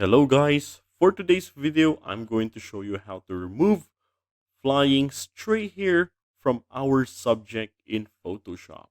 Hello guys, for today's video I'm going to show you how to remove flying stray hair from our subject in Photoshop.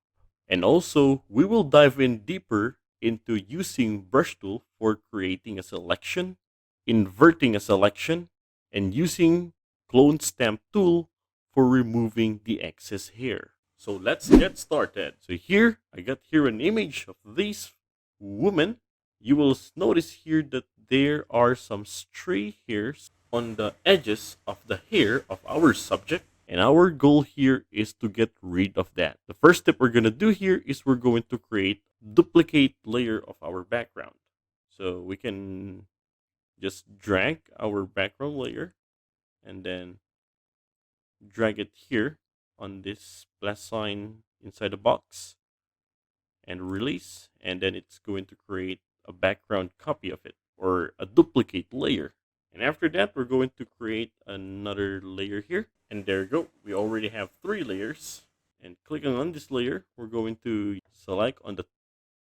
And also we will dive in deeper into using brush tool for creating a selection, inverting a selection, and using clone stamp tool for removing the excess hair. So let's get started. So here I got here an image of this woman. You will notice here that there are some stray hairs on the edges of the hair of our subject, and our goal here is to get rid of that. The first step we're going to do here is we're going to create duplicate layer of our background. So we can just drag our background layer and then drag it here on this plus sign inside the box and release, and then it's going to create a background copy of it or a duplicate layer. And after that, we're going to create another layer here. And there you go. We already have 3 layers. And clicking on this layer, we're going to select on the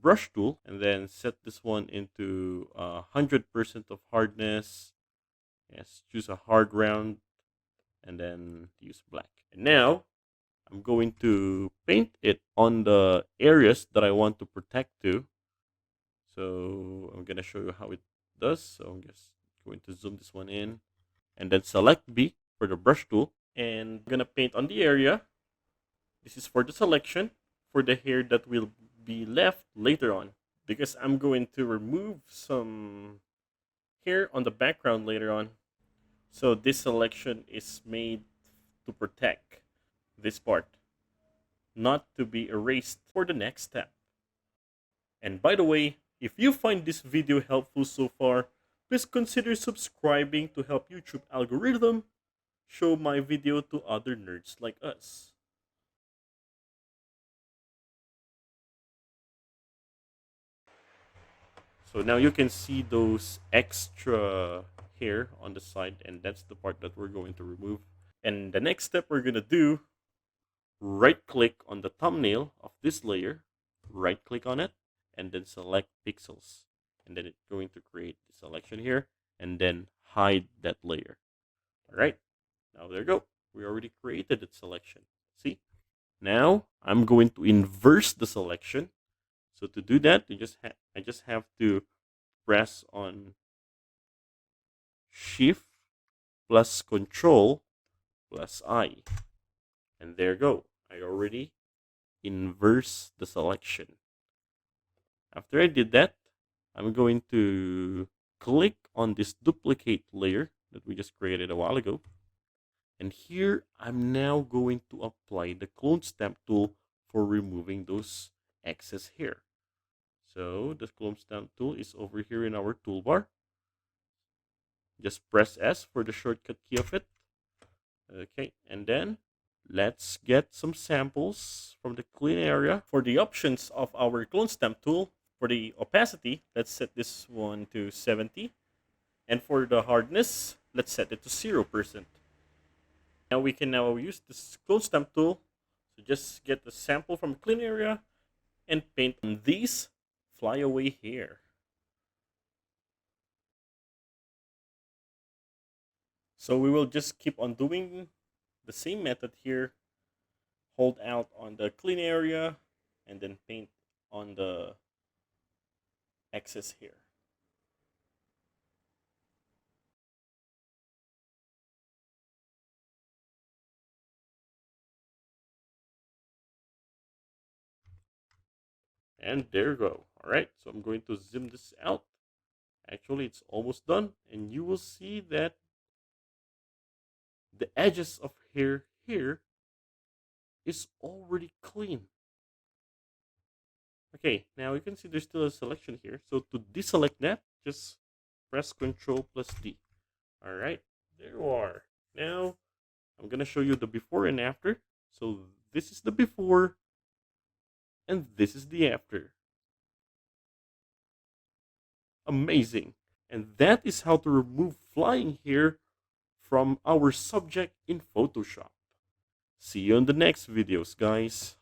brush tool and then set this one into 100% of hardness. Yes, choose a hard round and then use black. And now I'm going to paint it on the areas that I want to protect to. So I'm going to show you how it does. So I'm just going to zoom this one in and then select B for the brush tool. And I'm going to paint on the area. This is for the selection for the hair that will be left later on, because I'm going to remove some hair on the background later on. So this selection is made to protect this part, not to be erased for the next step. And by the way, if you find this video helpful so far, please consider subscribing to help YouTube algorithm show my video to other nerds like us. So now you can see those extra hair on the side, and that's the part that we're going to remove. And the next step we're going to do, right click on the thumbnail of this layer, right click on it, and then select pixels. And then it's going to create the selection here and then hide that layer. All right, now there you go. We already created that selection. See? Now I'm going to inverse the selection. So to do that, I just have to press on Shift plus Control plus I. And there you go. I already inverse the selection. After I did that, I'm going to click on this duplicate layer that we just created a while ago. And here, I'm now going to apply the clone stamp tool for removing those excess hair. So the clone stamp tool is over here in our toolbar. Just press S for the shortcut key of it. Okay, and then let's get some samples from the clean area. For the options of our clone stamp tool, for the opacity, let's set this one to 70. And for the hardness, let's set it to 0%. Now we can now use this clone stamp tool to just get the sample from clean area and paint on these flyaway hair. So we will just keep on doing the same method here. Hold out on the clean area and then paint on the excess hair. And there you go. All right, so I'm going to zoom this out. Actually, it's almost done, and you will see that the edges of hair here is already clean. Okay, now you can see there's still a selection here. So to deselect that, just press Ctrl plus D. All right, there you are. Now I'm gonna show you the before and after. So this is the before, and this is the after. Amazing. And that is how to remove flying hair from our subject in Photoshop. See you in the next videos, guys.